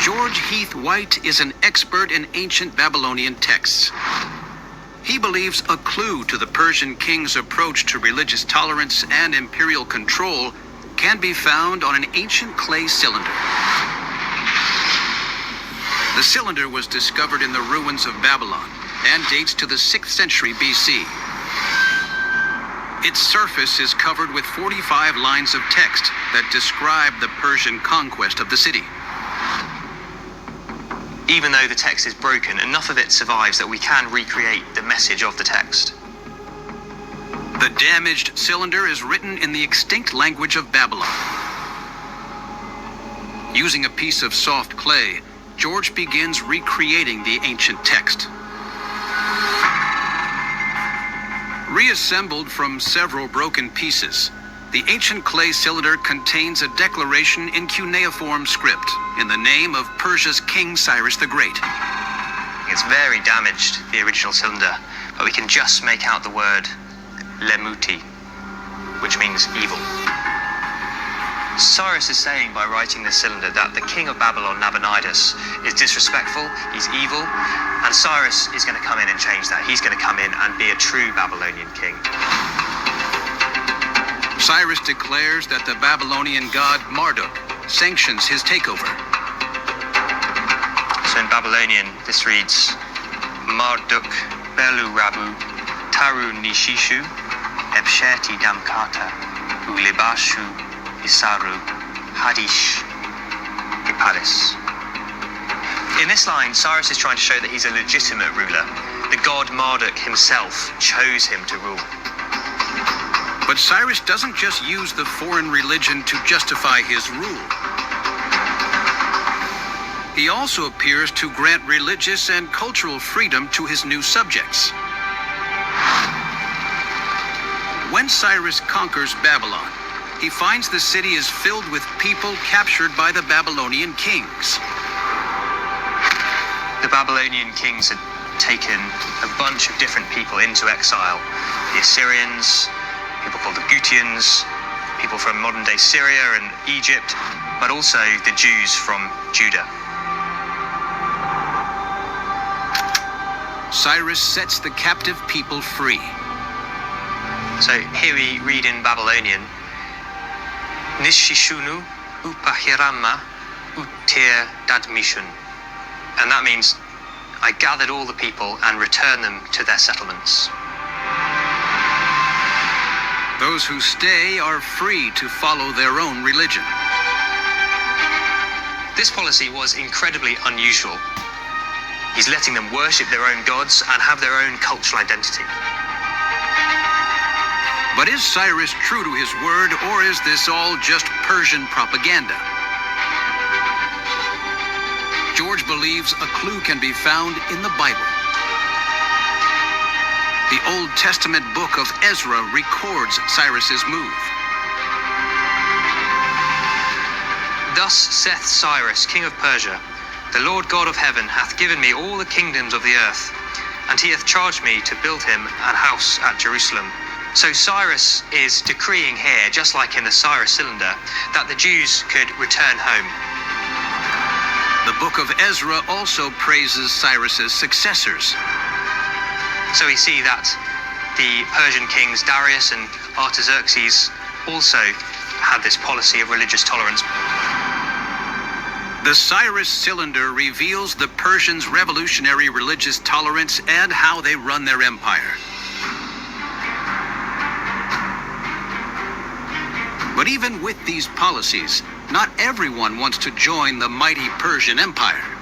George Heath White is an expert in ancient Babylonian texts. He believes a clue to the Persian king's approach to religious tolerance and imperial control can be found on an ancient clay cylinder. The cylinder was discovered in the ruins of Babylon and dates to the 6th century BC. Its surface is covered with 45 lines of text that describe the Persian conquest of the city. Even though the text is broken, enough of it survives that we can recreate the message of the text. The damaged cylinder is written in the extinct language of Babylon. Using a piece of soft clay, George begins recreating the ancient text. Reassembled from several broken pieces, the ancient clay cylinder contains a declaration in cuneiform script in the name of Persia's King Cyrus the Great. It's very damaged, the original cylinder, but we can just make out the word Lemuti, which means evil. Cyrus is saying by writing this cylinder that the king of Babylon, Nabonidus, is disrespectful, he's evil, and Cyrus is going to come in and change that. He's going to come in and be a true Babylonian king. Cyrus declares that the Babylonian god Marduk sanctions his takeover. So in Babylonian, this reads, Marduk Belu Rabu Taru Nishishu Ebsheti Damkata Ulibashu Isaru Hadish Ipalis. In this line, Cyrus is trying to show that he's a legitimate ruler. The god Marduk himself chose him to rule. But Cyrus doesn't just use the foreign religion to justify his rule. He also appears to grant religious and cultural freedom to his new subjects. When Cyrus conquers Babylon, he finds the city is filled with people captured by the Babylonian kings. The Babylonian kings had taken a bunch of different people into exile. The Assyrians, people called the Gutians, people from modern-day Syria and Egypt, but also the Jews from Judah. Cyrus sets the captive people free. So here we read in Babylonian, Nishishunu upahirama utir dadmishun. And that means, I gathered all the people and returned them to their settlements. Those who stay are free to follow their own religion. This policy was incredibly unusual. He's letting them worship their own gods and have their own cultural identity. But is Cyrus true to his word, or is this all just Persian propaganda? George believes a clue can be found in the Bible. The Old Testament book of Ezra records Cyrus's move. Thus saith Cyrus, king of Persia, the Lord God of heaven hath given me all the kingdoms of the earth, and he hath charged me to build him an house at Jerusalem. So Cyrus is decreeing here, just like in the Cyrus cylinder, that the Jews could return home. The book of Ezra also praises Cyrus's successors. So we see that the Persian kings Darius and Artaxerxes also had this policy of religious tolerance. The Cyrus cylinder reveals the Persians' revolutionary religious tolerance and how they run their empire. But even with these policies, not everyone wants to join the mighty Persian Empire.